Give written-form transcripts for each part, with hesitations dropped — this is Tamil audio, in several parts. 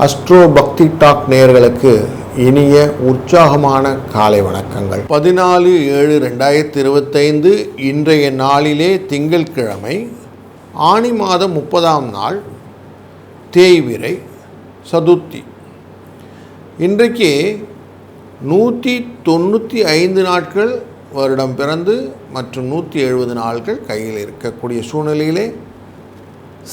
அஸ்ட்ரோ பக்தி டாக் நேயர்களுக்கு இனிய உற்சாகமான காலை வணக்கங்கள். 14/7/2025 இன்றைய நாளிலே திங்கட்கிழமை ஆனி மாதம் 30ஆம் நாள் தேய்பிறை சதுர்த்தி. இன்றைக்கு 195 நாட்கள் வருடம் பிறந்து மற்றும் 170 நாட்கள் கையில் இருக்கக்கூடிய சூழ்நிலையிலே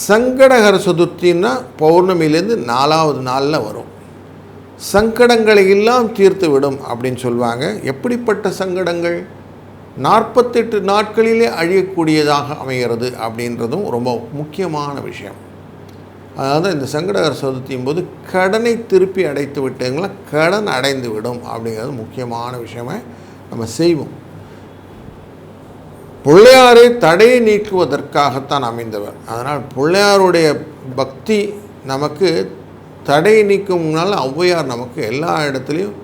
சங்கடஹர சதுர்த்தின்னா பௌர்ணமியிலேருந்து 4வது நாளில் வரும். சங்கடங்களை எல்லாம் தீர்த்து விடும் அப்படின்னு சொல்லுவாங்க. எப்படிப்பட்ட சங்கடங்கள்? 48 நாட்களிலே அழியக்கூடியதாக அமைகிறது அப்படின்றதும் ரொம்ப முக்கியமான விஷயம். அதாவது இந்த சங்கடஹர சதுர்த்தியும் போது கடனை திருப்பி அடைத்து விட்டீங்களா, கடன் அடைந்து விடும் அப்படிங்கிறது முக்கியமான விஷயமே நம்ம செய்வோம். பிள்ளையாரை தடையை நீக்குவதற்காகத்தான் அமைந்தவர். அதனால் பிள்ளையாருடைய பக்தி நமக்கு தடையை நீக்கும்னால ஔவையார் நமக்கு எல்லா இடத்துலையும்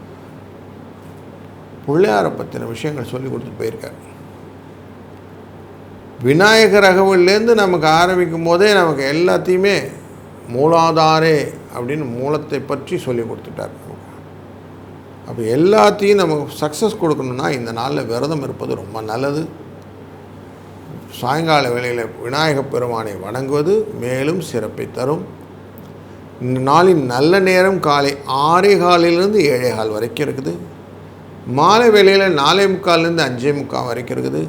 பிள்ளையாரை பற்றின விஷயங்கள் சொல்லி கொடுத்துட்டு போயிருக்கார். விநாயகர் ரகவிலேருந்து நமக்கு ஆரம்பிக்கும் போதே நமக்கு எல்லாத்தையுமே மூலாதாரே அப்படின்னு மூலத்தை பற்றி சொல்லி கொடுத்துட்டார். அப்போ எல்லாத்தையும் நமக்கு சக்ஸஸ் கொடுக்கணுன்னா இந்த நாளில் விரதம் இருப்பது ரொம்ப நல்லது. சாயங்கால வேளையில் விநாயகப் பெருமானை வணங்குவது மேலும் சிறப்பை தரும். இந்த நாளின் நல்ல நேரம் காலை 6:15 7:15 வரைக்கும் இருக்குது. மாலை வேளையில் 4:45 5:45 வரைக்கும் இருக்குது.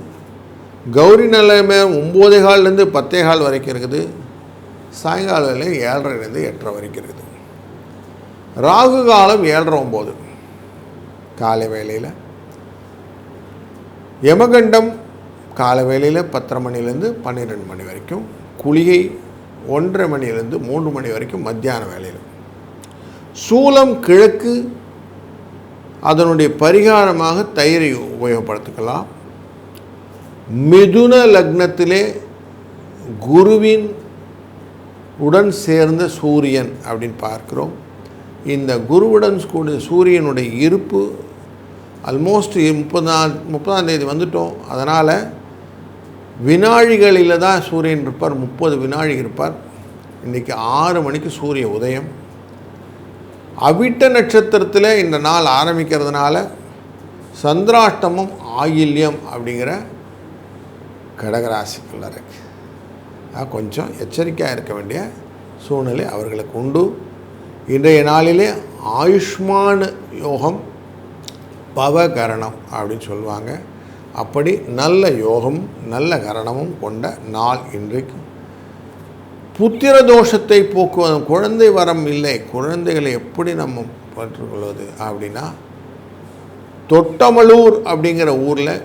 கௌரி நல்ல நேரம் 9:15 10:15 வரைக்கும் இருக்குது. சாயங்கால வேளையில் 7:30 8:30 வரைக்கும் இருக்குது. ராகு காலம் 7:30 காலை வேளையில். யமகண்டம் காலை வேளையில் 10:30 மணிலேருந்து 12 மணி வரைக்கும். குளிகை 1:30 மணிலேருந்து 3 மணி வரைக்கும் மத்தியான வேளையில். சூலம் கிழக்கு. அதனுடைய பரிகாரமாக தயிரை உபயோகப்படுத்திக்கலாம். மிதுன லக்னத்திலே குருவின் உடன் சேர்ந்த சூரியன் அப்படின்னு பார்க்கிறோம். இந்த குருவுடன் கூடிய சூரியனுடைய இருப்பு ஆல்மோஸ்ட் 30ஆம் தேதி வந்துட்டோம். அதனால் வினாழிகளில் தான் சூரியன் இருப்பார். 30 வினாழி இருப்பார். இன்றைக்கி 6 மணிக்கு சூரிய உதயம். அவிட்ட நட்சத்திரத்தில் இந்த நாள் ஆரம்பிக்கிறதுனால சந்திராஷ்டமம் ஆயில்யம் அப்படிங்கிற கடகராசிக்குள்ள இருக்கு. கொஞ்சம் எச்சரிக்கையாக இருக்க வேண்டிய சூழ்நிலை அவர்களுக்கு உண்டு. இன்றைய நாளிலே ஆயுஷ்மான் யோகம் பவகரணம் அப்படின்னு சொல்லுவாங்க. அப்படி நல்ல யோகமும் நல்ல கரணமும் கொண்ட நாள் இன்றைக்கு. புத்திர தோஷத்தை போக்குவது, குழந்தை வரம் இல்லை, குழந்தைகளை எப்படி நம்ம பெற்றுக்கொள்வது அப்படின்னா, தொட்டமலூர் அப்படிங்கிற ஊரில்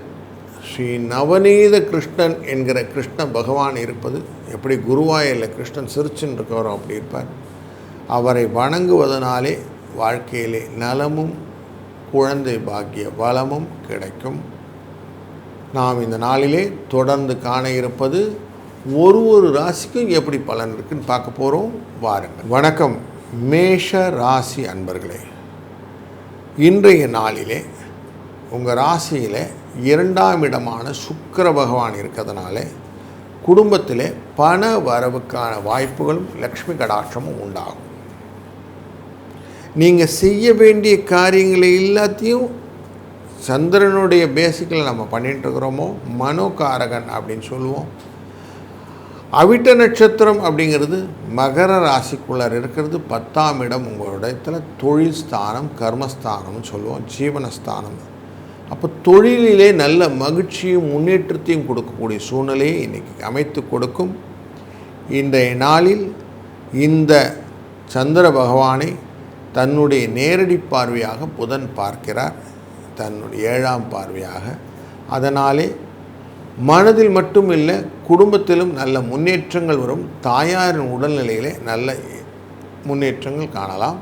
ஸ்ரீ நவநீத கிருஷ்ணன் என்கிற கிருஷ்ண பகவான் இருப்பது. எப்படி குருவாயில் கிருஷ்ணன் சிரிச்சுன்னு இருக்கவரோ அப்படி இருப்பார். அவரை வணங்குவதனாலே வாழ்க்கையிலே நலமும் குழந்தை பாக்கிய வளமும் கிடைக்கும். நாம் இந்த நாளிலே தொடர்ந்து காண இருப்பது ஒரு ராசிக்கும் எப்படி பலன் இருக்குன்னு பார்க்க போகிறோம். வாருங்கள். வணக்கம் மேஷ ராசி அன்பர்களே. இன்றைய நாளிலே உங்கள் ராசியில் 2ஆம் இடமான சுக்கிர பகவான் இருக்கிறதுனால குடும்பத்தில் பண வரவுக்கான வாய்ப்புகளும் லக்ஷ்மி கடாட்சமும் உண்டாகும். நீங்கள் செய்ய வேண்டிய காரியங்களை எல்லாத்தையும் சந்திரனுடைய பேசிக்கில் நம்ம பண்ணிகிட்ருக்கிறோமோ. மனோகாரகன் அப்படின்னு சொல்லுவோம். அவிட்ட நட்சத்திரம் அப்படிங்கிறது மகர ராசிக்குள்ளார் இருக்கிறது. 10ஆம் இடம் உங்களோட இடத்துல தொழில் ஸ்தானம், கர்மஸ்தானம்னு சொல்லுவோம், ஜீவனஸ்தானம். அப்போ தொழிலிலே நல்ல மகிழ்ச்சியும் முன்னேற்றத்தையும் கொடுக்கக்கூடிய சூழ்நிலையை இன்றைக்கி அமைத்து கொடுக்கும். இன்றைய நாளில் இந்த சந்திர பகவானை தன்னுடைய நேரடி பார்வையாக புதன் பார்க்கிறார், தன்னுடைய 7ஆம் பார்வையாக. அதனாலே மனதில் மட்டும் இல்லை, குடும்பத்திலும் நல்ல முன்னேற்றங்கள் வரும். தாயாரின் உடல்நிலையிலே நல்ல முன்னேற்றங்கள் காணலாம்.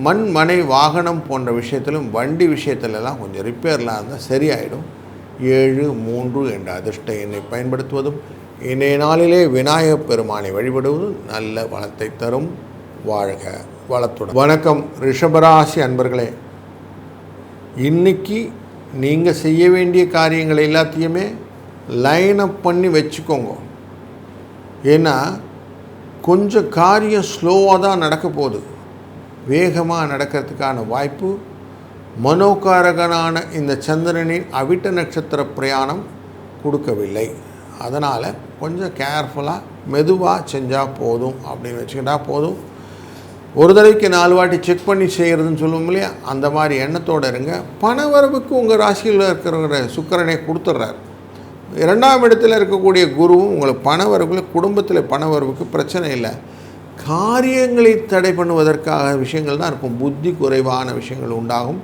மண் மனை வாகனம் போன்ற விஷயத்திலும் வண்டி விஷயத்திலெல்லாம் கொஞ்சம் ரிப்பேர்லாம் இருந்தால் சரியாயிடும். 7 3 என்ற அதிர்ஷ்ட எண்ணை பயன்படுத்துவதும் இன்றைய நாளிலே விநாயகப் பெருமானை வழிபடுவதும் நல்ல வளத்தை தரும். வாழ்க வளத்துடன். வணக்கம் ரிஷபராசி அன்பர்களே. இன்றைக்கி நீங்கள் செய்ய வேண்டிய காரியங்கள் எல்லாத்தையுமே லைன் அப் பண்ணி வச்சுக்கோங்க. ஏன்னா கொஞ்சம் காரியம் ஸ்லோவாக தான் நடக்க போகுது. வேகமாக நடக்கிறதுக்கான வாய்ப்பு மனோகாரகனான இந்த சந்திரனின் அவிட்ட நட்சத்திர பிரயாணம் கொடுக்கவில்லை. அதனால் கொஞ்சம் கேர்ஃபுல்லாக மெதுவாக செஞ்சால் போதும் அப்படின்னு வச்சுக்கிட்டால் போதும். ஒரு தடவைக்கு 4 வாட்டி செக் பண்ணி செய்கிறதுன்னு சொல்லுவோம் இல்லையா, அந்த மாதிரி எண்ணத்தோடு இருங்க. பணவரவுக்கு உங்கள் ராசியில் இருக்கிற சுக்கிரனை கொடுத்துட்றாரு. 2ஆம் இடத்துல இருக்கக்கூடிய குருவும் உங்களுக்கு பணவரவுல, குடும்பத்தில் பணவரவுக்கு பிரச்சனை இல்லை. காரியங்களை தடை பண்ணுவதற்காக விஷயங்கள் தான் இருக்கும். புத்தி குறைவான விஷயங்கள் உண்டாகும்.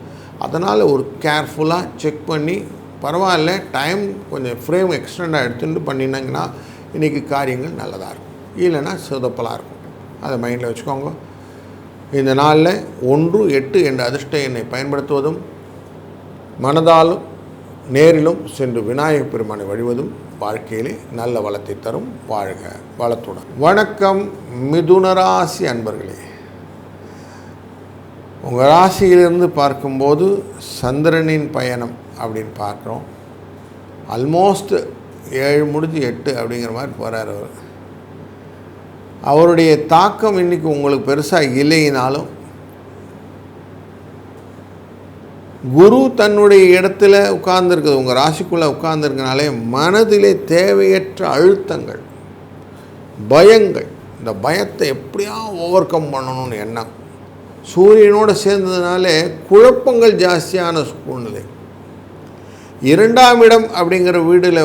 அதனால் ஒரு கேர்ஃபுல்லாக செக் பண்ணி பரவாயில்ல, டைம் கொஞ்சம் ஃப்ரேம் எக்ஸ்டெண்டாக எடுத்துகிட்டு பண்ணினாங்கன்னா இன்றைக்கி காரியங்கள் நல்லதாக இருக்கும். இல்லைன்னா சொதப்பலாக இருக்கும். அதை மைண்டில் வச்சுக்கோங்க. இந்த நாளில் 1, 8 என்ற அதிர்ஷ்ட எண்ணை பயன்படுத்துவதும், மனதாலும் நேரிலும் சென்று விநாயகப் பெருமானை வழிவதும் வாழ்க்கையிலே நல்ல வளத்தை தரும். வாழ்க வளத்துடன். வணக்கம் மிதுன ராசி அன்பர்களே. உங்கள் ராசியிலிருந்து பார்க்கும்போது சந்திரனின் பயணம் அப்படின்னு பார்க்குறோம். ஆல்மோஸ்ட் 7 முடிஞ்சு 8 அப்படிங்கிற மாதிரி போகிறார் அவர். அவருடைய தாக்கம் இன்றைக்கி உங்களுக்கு பெருசாக இல்லைனாலும் குரு தன்னுடைய இடத்துல உட்கார்ந்துருக்குது, உங்கள் ராசிக்குள்ளே உட்கார்ந்துருக்கனாலே மனதிலே தேவையற்ற அழுத்தங்கள், பயங்கள், இந்த பயத்தை எப்படியா ஓவர் கம் பண்ணணும்னு எண்ணம் சூரியனோடு சேர்ந்ததுனாலே குழப்பங்கள் ஜாஸ்தியான சூழ்நிலை. 2ஆம் இடம் அப்படிங்கிற வீடில்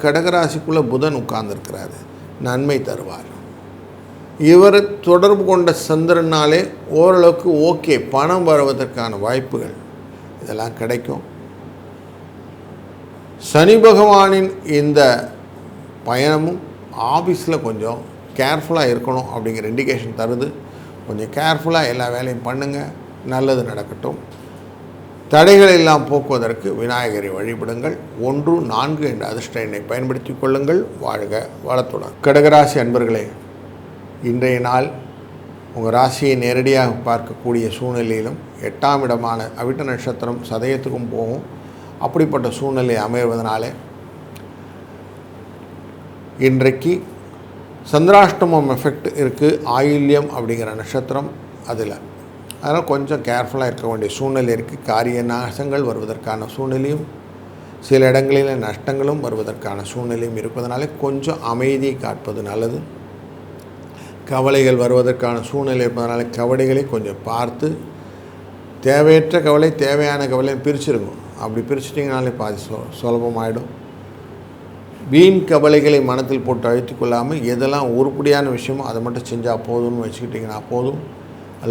கடகராசிக்குள்ளே புதன் உட்கார்ந்துருக்கிறாரு, நன்மை தருவார். இவர் தொடர்பு கொண்ட சந்திரனாலே ஓரளவுக்கு ஓகே, பணம் வருவதற்கான வாய்ப்புகள் இதெல்லாம் கிடைக்கும். சனி பகவானின் இந்த பயணமும் ஆஃபீஸில் கொஞ்சம் கேர்ஃபுல்லாக இருக்கணும் அப்படிங்கிற இண்டிகேஷன் தருது. கொஞ்சம் கேர்ஃபுல்லாக எல்லா வேலையும் பண்ணுங்கள், நல்லது நடக்கட்டும். தடைகள் எல்லாம் போக்குவதற்கு விநாயகரை வழிபடுங்கள். 1, 4 என்ற அதிர்ஷ்ட எண்ணை பயன்படுத்தி கொள்ளுங்கள். வாழ்க வளத்துடன். கடகராசி அன்பர்களே, இன்றைய நாள் உங்கள் ராசியை நேரடியாக பார்க்கக்கூடிய சூழ்நிலையிலும் 8ஆம் இடமான அவிட்ட நட்சத்திரம் சதயத்துக்கும் போகும். அப்படிப்பட்ட சூழ்நிலை அமைவதனாலே இன்றைக்கு சந்திராஷ்டமம் எஃபெக்ட் இருக்குது. ஆயில்யம் அப்படிங்கிற நட்சத்திரம் அதில், அதனால் கொஞ்சம் கேர்ஃபுல்லாக இருக்க வேண்டிய சூழ்நிலை இருக்குது. காரிய நாசங்கள் வருவதற்கான சூழ்நிலையும், சில இடங்களில் நஷ்டங்களும் வருவதற்கான சூழ்நிலையும் இருப்பதனாலே கொஞ்சம் அமைதியை காட்பது நல்லது. கவலைகள் வருவதற்கான சூழ்நிலை இருப்பதனால கவலைகளை கொஞ்சம் பார்த்து, தேவையற்ற கவலை தேவையான கவலை பிரிச்சுருங்க. அப்படி பிரிச்சுட்டிங்கனாலே பாதி சுலபமாயிடும். வீண் கவலைகளை மனத்தில் போட்டு அழுத்தி கொள்ளாமல் எதெல்லாம் உருப்படியான விஷயமோ அதை மட்டும் செஞ்சால் போதும்னு வச்சுக்கிட்டிங்கன்னா போதும்.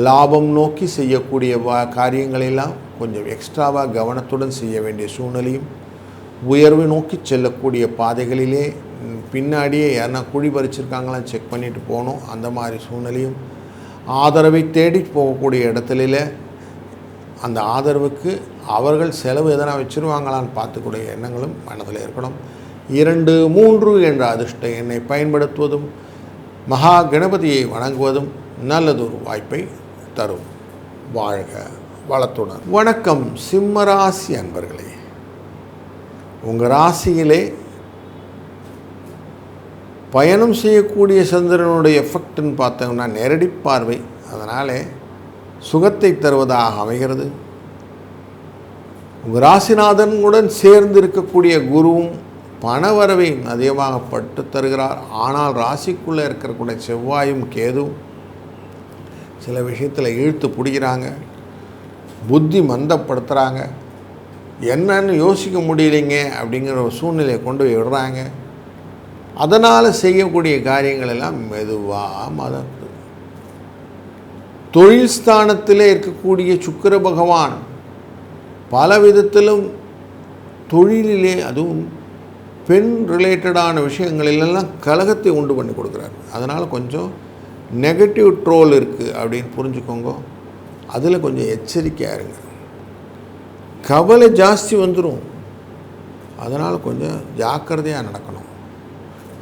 லாபம் நோக்கி செய்யக்கூடிய காரியங்களெல்லாம் கொஞ்சம் எக்ஸ்ட்ராவாக கவனத்துடன் செய்ய வேண்டிய சூழ்நிலையும், உயர்வு நோக்கி செல்லக்கூடிய பாதைகளிலே பின்னாடியே யாருன்னா குழி பறிச்சிருக்காங்களாம் செக் பண்ணிட்டு போகணும், அந்த மாதிரி சூழ்நிலையும், ஆதரவை தேடி போகக்கூடிய இடத்துல அந்த ஆதரவுக்கு அவர்கள் செலவு எதனா வச்சுருவாங்களான்னு பார்த்துக்கூடிய எண்ணங்களும் மனதில் இருக்கணும். 2, 3 என்ற அதிர்ஷ்ட எண்ணை பயன்படுத்துவதும், மகா கணபதியை வணங்குவதும் நல்லதொரு வாய்ப்பை தரும். வாழ்க வளத்துடன். வணக்கம் சிம்மராசி அன்பர்களே. உங்கள் ராசியிலே பயணம் செய்யக்கூடிய சந்திரனுடைய எஃபெக்ட்னு பார்த்தோம்னா நேரடி பார்வை, அதனால் சுகத்தை தருவதாக அமைகிறது. உங்கள் ராசிநாதனுடன் சேர்ந்து இருக்கக்கூடிய குருவும் பணவரவையும் அதிகமாக பட்டு தருகிறார். ஆனால் ராசிக்குள்ளே இருக்கக்கூடிய செவ்வாயும் கேதுவும் சில விஷயத்தில் இழுத்து பிடிக்கிறாங்க, புத்தி மந்தப்படுத்துகிறாங்க, என்னன்னு யோசிக்க முடியலைங்க அப்படிங்கிற ஒரு சூழ்நிலையை கொண்டு போய் விடுறாங்க. அதனால் செய்யக்கூடிய காரியங்கள் எல்லாம் மெதுவாக மதத்து. தொழில் ஸ்தானத்திலே இருக்கக்கூடிய சுக்கிர பகவான் பல விதத்திலும் தொழிலிலே, அதுவும் பெண் ரிலேட்டடான விஷயங்களிலெல்லாம் கலகத்தை உண்டு பண்ணி கொடுக்குறாரு. அதனால் கொஞ்சம் நெகட்டிவ் ட்ரோல் இருக்குது அப்படின்னு புரிஞ்சுக்கோங்க. அதில் கொஞ்சம் எச்சரிக்கையாக இருங்க. கவலை ஜாஸ்தி வந்துடும், அதனால் கொஞ்சம் ஜாக்கிரதையாக நடக்கணும்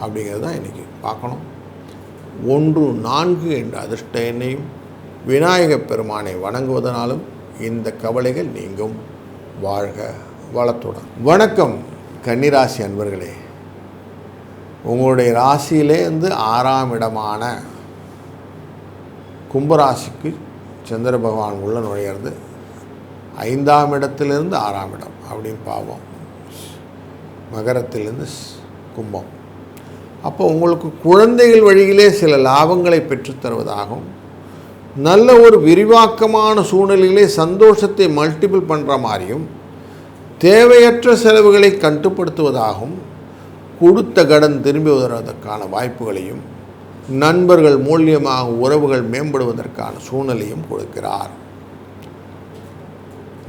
அப்படிங்கிறது தான் இன்றைக்கி பார்க்கணும். 1, 4 என்ற அதிர்ஷ்ட எண்ணையும் விநாயகப் பெருமானை வணங்குவதனாலும் இந்த கவலைகள் நீங்கும். வாழ்க வளத்துடன். வணக்கம் கன்னிராசி அன்பர்களே. உங்களுடைய ராசியிலே 6ஆம் இடமான கும்பராசிக்கு சந்திர பகவான் உள்ள நுழையிறது 5ஆம் இடத்திலிருந்து 6ஆம் இடம் அப்படின்னு பாவம், மகரத்திலிருந்து கும்பம். அப்போ உங்களுக்கு குழந்தைகள் வழியிலே சில லாபங்களை பெற்றுத்தருவதாகவும், நல்ல ஒரு விரிவாக்கமான சூழ்நிலையிலே சந்தோஷத்தை மல்டிபிள் பண்ணுற மாதிரியும், தேவையற்ற செலவுகளை கட்டுப்படுத்துவதாகவும், கொடுத்த கடன் திரும்பி வருவதற்கான வாய்ப்புகளையும், நண்பர்கள் மூலியமாக உறவுகள் மேம்படுவதற்கான சூழ்நிலையும் கொடுக்கிறார்.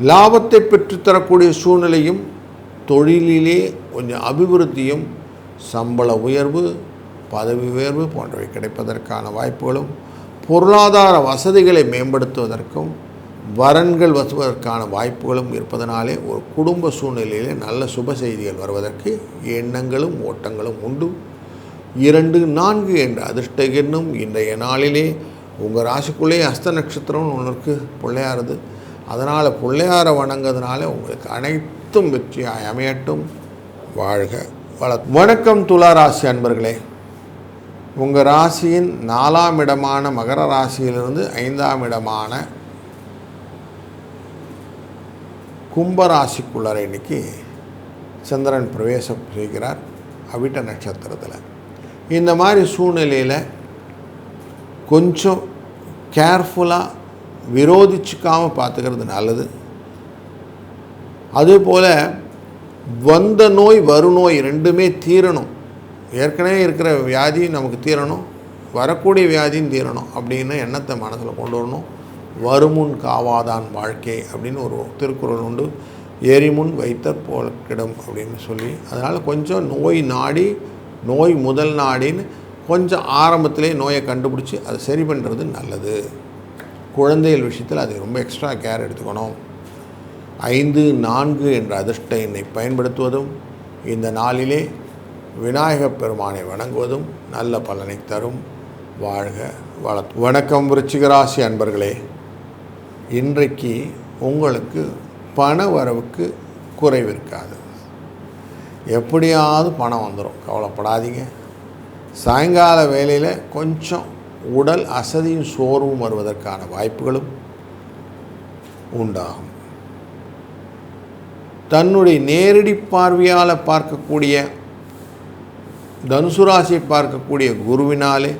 லாபத்தை பெற்றுத்தரக்கூடிய சூழ்நிலையும், தொழிலிலே கொஞ்சம் அபிவிருத்தியும், சம்பள உயர்வு, பதவி உயர்வு போன்றவை கிடைப்பதற்கான வாய்ப்புகளும், பொருளாதார வசதிகளை மேம்படுத்துவதற்கும், வரன்கள் வருவதற்கான வாய்ப்புகளும் இருப்பதனாலே ஒரு குடும்ப சூழ்நிலையிலே நல்ல சுப செய்திகள் வருவதற்கு எண்ணங்களும் ஓட்டங்களும் உண்டு. 2, 4 என்ற அதிர்ஷ்ட எண்ணும் இன்றைய நாளிலே உங்கள் ராசிக்குள்ளே ஹஸ்த நட்சத்திரம் ஒன்றுக்கு பிள்ளையாருது. அதனால் பிள்ளையாரை வணங்குறதுனால உங்களுக்கு அனைத்தும் வெற்றியாய் அமையட்டும். வாழ்க வணக்கம் துலா ராசி அன்பர்களே. உங்கள் ராசியின் 4ஆம் இடமான மகர ராசியிலிருந்து 5ஆம் இடமான கும்பராசிக்குள்ளார இன்னைக்கு சந்திரன் பிரவேசம் செய்கிறார் அவிட்ட நட்சத்திரத்தில். இந்த மாதிரி சூழ்நிலையில் கொஞ்சம் கேர்ஃபுல்லாக விரோதிச்சுக்காமல் பார்த்துக்கிறது நல்லது. அதேபோல் வந்த நோய் வருநோய் ரெண்டுமே தீரணும். ஏற்கனவே இருக்கிற வியாதி நமக்கு தீரணும், வரக்கூடிய வியாதியும் தீரணும் அப்படின்னு எண்ணத்தை மனசில் கொண்டு வரணும். வருமுன் காவாதான் வாழ்க்கை அப்படின்னு ஒரு திருக்குறள் உண்டு. எரிமுன் வைத்தற் போல் கிடும் அப்படின்னு சொல்லி, அதனால் கொஞ்சம் நோய் நாடி, நோய் முதல் நாடின்னு கொஞ்சம் ஆரம்பத்திலே நோயை கண்டுபிடிச்சி அதை சரி பண்ணுறது நல்லது. குழந்தைகள் விஷயத்தில் அது ரொம்ப எக்ஸ்ட்ரா கேர் எடுத்துக்கணும். 5, 4 என்ற அதிர்ஷ்ட எண்ணை பயன்படுத்துவதும், இந்த நாளிலே விநாயகப் பெருமானை வணங்குவதும் நல்ல பலனை தரும். வாழ்க வணக்கம் விருச்சிக ராசி அன்பர்களே. இன்றைக்கு உங்களுக்கு பண வரவுக்கு குறைவு இருக்காது. எப்படியாவது பணம் வந்துடும், கவலைப்படாதீங்க. சாயங்கால வேளையில் கொஞ்சம் உடல் அசதியும் சோர்வும் வருவதற்கான வாய்ப்புகளும் உண்டாகும். தன்னுடைய நேரடி பார்வையால் பார்க்கக்கூடிய தனுசு ராசியை பார்க்கக்கூடிய குருவினாலே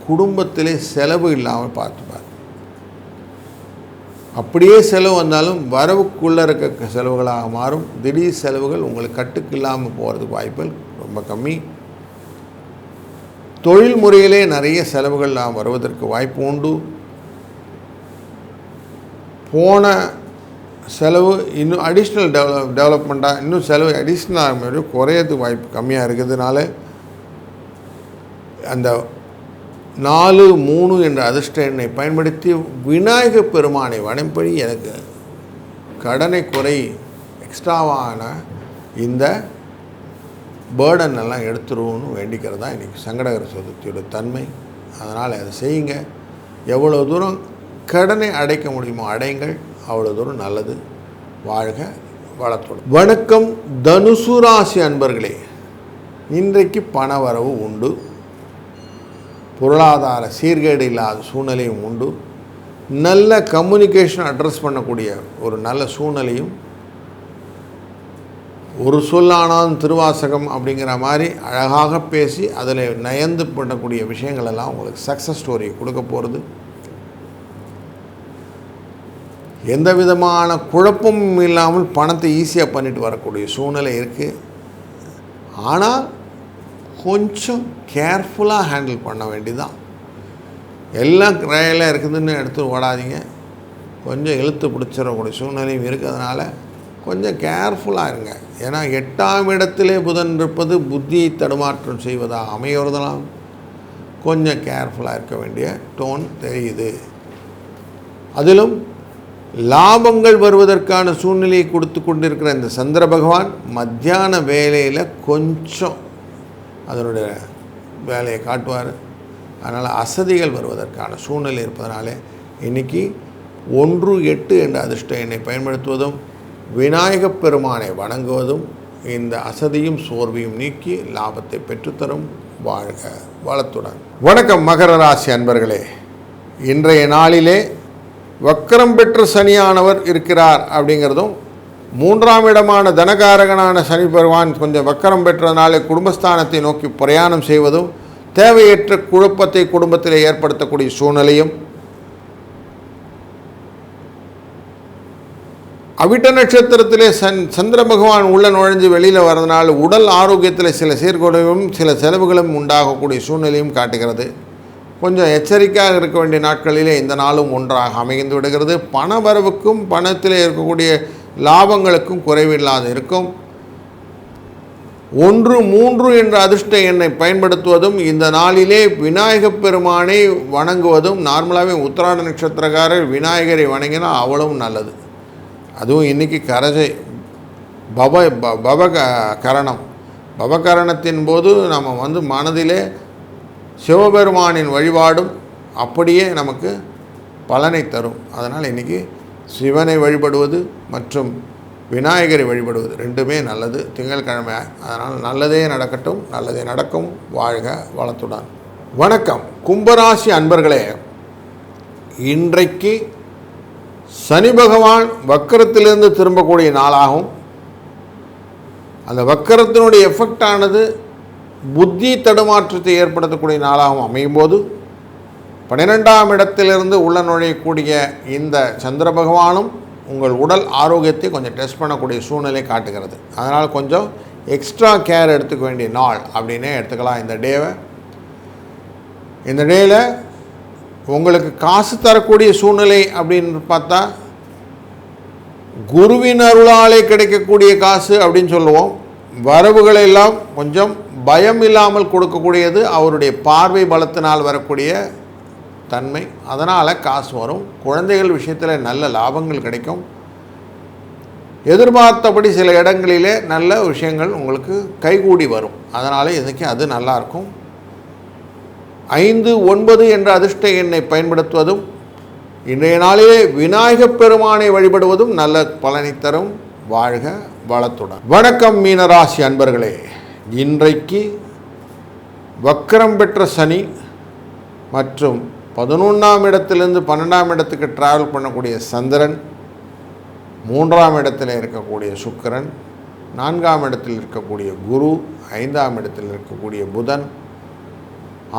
குடும்பத்திலே செலவு இல்லாமல் பார்த்துப்பார். அப்படியே செலவு வந்தாலும் வரவுக்குள்ளே இருக்க செலவுகளாக மாறும். திடீர் செலவுகள் உங்களுக்கு கட்டுக்கு இல்லாமல் போகிறதுக்கு வாய்ப்புகள் ரொம்ப கம்மி. தொழில் முறையிலே நிறைய செலவுகள் வருவதற்கு வாய்ப்பு உண்டு. போன செலவு இன்னும் அடிஷ்னல் டெவலப்மெண்ட்டாக இன்னும் செலவு அடிஷ்னலாக குறையறதுக்கு வாய்ப்பு கம்மியாக இருக்கிறதுனால அந்த 4, 3 என்ற அதிர்ஷ்ட எண்ணை பயன்படுத்தி விநாயகப் பெருமானை வணங்கும்படி எனக்கு கடனை குறை எக்ஸ்ட்ராவான இந்த பேர்டன் எல்லாம் எடுத்துருவோன்னு வேண்டிக்கிறது தான் இன்றைக்கி சங்கடகர சதுர்த்தியோட தன்மை. அதனால் அதை செய்யுங்க. எவ்வளோ தூரம் கடனை அடைக்க முடியுமோ அடையுங்கள், அவ்வளோ தூரம் நல்லது. வாழ்க வளத்தோடு. வணக்கம் தனுசு ராசி அன்பர்களே. இன்றைக்கு பண வரவு உண்டு, பொருளாதார சீர்கேடு இல்லாத சூழ்நிலையும் உண்டு. நல்ல கம்யூனிகேஷன் அட்ரஸ் பண்ணக்கூடிய ஒரு நல்ல சூழ்நிலையும், ஒரு சொல்லானாலும் திருவாசகம் அப்படிங்கிற மாதிரி அழகாக பேசி அதில் நயந்து பண்ணக்கூடிய விஷயங்கள் எல்லாம் உங்களுக்கு சக்ஸஸ் ஸ்டோரி கொடுக்க போகிறது. எந்த விதமான குழப்பமும் இல்லாமல் பணத்தை ஈஸியாக பண்ணிட்டு வரக்கூடிய சூழ்நிலை இருக்குது. ஆனால் கொஞ்சம் கேர்ஃபுல்லாக ஹேண்டில் பண்ண வேண்டியதான். எல்லாம் கிரையெல்லாம் இருக்குதுன்னு எடுத்து ஓடாதீங்க. கொஞ்சம் இழுத்து பிடிச்சிடக்கூடிய சூழ்நிலையும் இருக்கிறதுனால கொஞ்சம் கேர்ஃபுல்லாக இருங்க. ஏன்னா 8ஆம் இடத்திலே புதன் இருப்பது புத்தியை தடுமாற்றம் செய்வதாக அமைகிறதெல்லாம் கொஞ்சம் கேர்ஃபுல்லாக இருக்க வேண்டிய டோன் தெரியுது. அதிலும் லாபங்கள் வருவதற்கான சூழ்நிலையை கொடுத்து கொண்டிருக்கிற இந்த சந்திர பகவான் மத்தியான வேலையில் கொஞ்சம் அதனுடைய வேலையை காட்டுவார். அதனால் அசதிகள் வருவதற்கான சூழ்நிலை இருப்பதனாலே இன்றைக்கி 1, 8 என்ற அதிர்ஷ்ட எண்ணை பயன்படுத்துவதும் விநாயகப் பெருமானை வணங்குவதும் இந்த அசதியும் சோர்வையும் நீக்கி லாபத்தை பெற்றுத்தரும். வாழ்க வளத்துடன். வணக்கம் மகர ராசி அன்பர்களே. இன்றைய நாளிலே வக்கரம் பெற்ற சனியானவர் இருக்கிறார் அப்படிங்கிறதும், 3ஆம் இடமான தனகாரகனான சனி பகவான் கொஞ்சம் வக்கரம் பெற்றதுனாலே குடும்பஸ்தானத்தை நோக்கி பிரயாணம் செய்வதும் தேவையற்ற குழப்பத்தை குடும்பத்தில் ஏற்படுத்தக்கூடிய சூழ்நிலையும், அவிட்ட நட்சத்திரத்திலே சந்திர பகவான் உள்ள நுழைஞ்சு வெளியில் வர்றதுனால உடல் ஆரோக்கியத்தில் சில சீர்குலைவும் சில செலவுகளும் உண்டாகக்கூடிய சூழ்நிலையும் காட்டுகிறது. கொஞ்சம் எச்சரிக்கையாக இருக்க வேண்டிய நாட்களிலே இந்த நாளும் ஒன்றாக அமைந்து விடுகிறது. பண வரவுக்கும் பணத்தில் இருக்கக்கூடிய லாபங்களுக்கும் குறைவில்லாது இருக்கும். 1-3 என்ற அதிர்ஷ்ட எண்ணை பயன்படுத்துவதும், இந்த நாளிலே விநாயகப் பெருமானை வணங்குவதும், நார்மலாகவே உத்திராட நட்சத்திரக்காரர் விநாயகரை வணங்கினால் அவ்வளவும் நல்லது. அதுவும் இன்றைக்கி கரஜை பவகரணம், பவகரணத்தின் போது நம்ம மனதிலே சிவபெருமானின் வழிபாடும் அப்படியே நமக்கு பலனை தரும். அதனால் இன்றைக்கி சிவனை வழிபடுவது மற்றும் விநாயகரை வழிபடுவது ரெண்டுமே நல்லது. திங்கட்கிழமை, அதனால் நல்லதே நடக்கட்டும், நல்லதே நடக்கும். வாழ்க வளத்துடன். வணக்கம் கும்பராசி அன்பர்களே, இன்றைக்கு சனி பகவான் வக்கரத்திலிருந்து திரும்பக்கூடிய நாளாகும். அந்த வக்கரத்தினுடைய எஃபெக்டானது புத்தி தடுமாற்றத்தை ஏற்படுத்தக்கூடிய நாளாகவும் அமையும் போது, 12ஆம் இடத்திலிருந்து உள்ள நுழையக்கூடிய இந்த சந்திர பகவானும் உங்கள் உடல் ஆரோக்கியத்தை கொஞ்சம் டெஸ்ட் பண்ணக்கூடிய சூழ்நிலை காட்டுகிறது. அதனால் கொஞ்சம் எக்ஸ்ட்ரா கேர் எடுத்துக்க வேண்டிய நாள் அப்படின்னே எடுத்துக்கலாம் இந்த டேவை. இந்த டேயில் உங்களுக்கு காசு தரக்கூடிய சூழ்நிலை அப்படின்னு பார்த்தா, குருவின் அருளாலே கிடைக்கக்கூடிய காசு அப்படின்னு சொல்லுவோம். வரவுகளை எல்லாம் கொஞ்சம் பயம் இல்லாமல் கொடுக்கக்கூடியது அவருடைய பார்வை பலத்தினால் வரக்கூடிய தன்மை. அதனால் காசு வரும். குழந்தைகள் விஷயத்தில் நல்ல லாபங்கள் கிடைக்கும். எதிர்பார்த்தபடி சில இடங்களிலே நல்ல விஷயங்கள் உங்களுக்கு கைகூடி வரும். அதனால் இன்றைக்கி அது நல்லாயிருக்கும். 5-9 என்ற அதிர்ஷ்ட எண்ணை பயன்படுத்துவதும், இன்றைய நாளிலே விநாயகப் பெருமானை வழிபடுவதும் நல்ல பலனை தரும். வாழ்க வளத்துடன். வணக்கம் மீனராசி அன்பர்களே, இன்றைக்கு வக்கரம் பெற்ற சனி மற்றும் 11ஆம் இடத்திலிருந்து 12ஆம் இடத்துக்கு ட்ராவல் பண்ணக்கூடிய சந்திரன், 3ஆம் இடத்தில் இருக்கக்கூடிய சுக்கிரன், 4ஆம் இடத்தில் இருக்கக்கூடிய குரு, 5ஆம் இடத்தில் இருக்கக்கூடிய புதன்,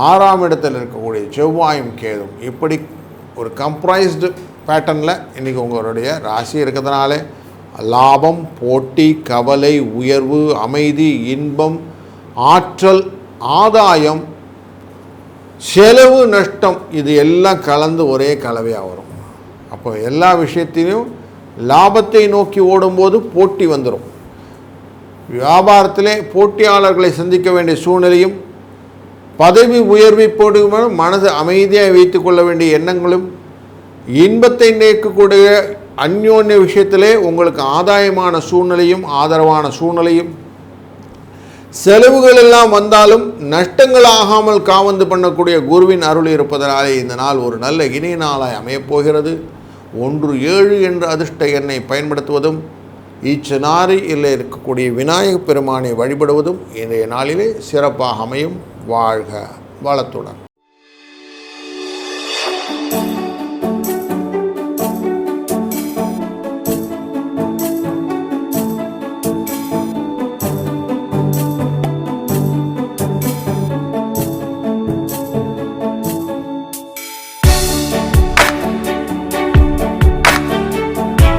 6ஆம் இடத்தில் இருக்கக்கூடிய செவ்வாயும் கேதும், இப்படி ஒரு கம்ப்ரைஸ்டு பேட்டர்னில் இன்றைக்கி உங்களுடைய ராசி இருக்கிறதுனாலே லாபம், போட்டி, கவலை, உயர்வு, அமைதி, இன்பம், ஆற்றல், ஆதாயம், செலவு, நஷ்டம், இது எல்லாம் கலந்து ஒரே கலவையாக வரும். அப்போ எல்லா விஷயத்திலையும் லாபத்தை நோக்கி ஓடும்போது போட்டி வந்துடும். வியாபாரத்திலே போட்டியாளர்களை சந்திக்க வேண்டிய சூழ்நிலையும், பதவி உயர்வை போடும்போது மனது அமைதியாக வைத்து கொள்ள வேண்டிய எண்ணங்களும், இன்பத்தை நீக்கக்கூடிய அந்யோன்ய விஷயத்திலே உங்களுக்கு ஆதாயமான சூழ்நிலையும் ஆதரவான சூழ்நிலையும், செலவுகள் எல்லாம் வந்தாலும் நஷ்டங்கள் ஆகாமல் காவந்து பண்ணக்கூடிய குருவின் அருள் இருப்பதனாலே இந்த நாள் ஒரு நல்ல இணைய நாளாய் அமையப்போகிறது. 1-7 என்ற அதிர்ஷ்ட எண்ணை பயன்படுத்துவதும், ஈச்சனாரியில் இருக்கக்கூடிய விநாயகப் பெருமானை வழிபடுவதும் இன்றைய நாளிலே சிறப்பாக அமையும். வாழ்க வளத்துடன்.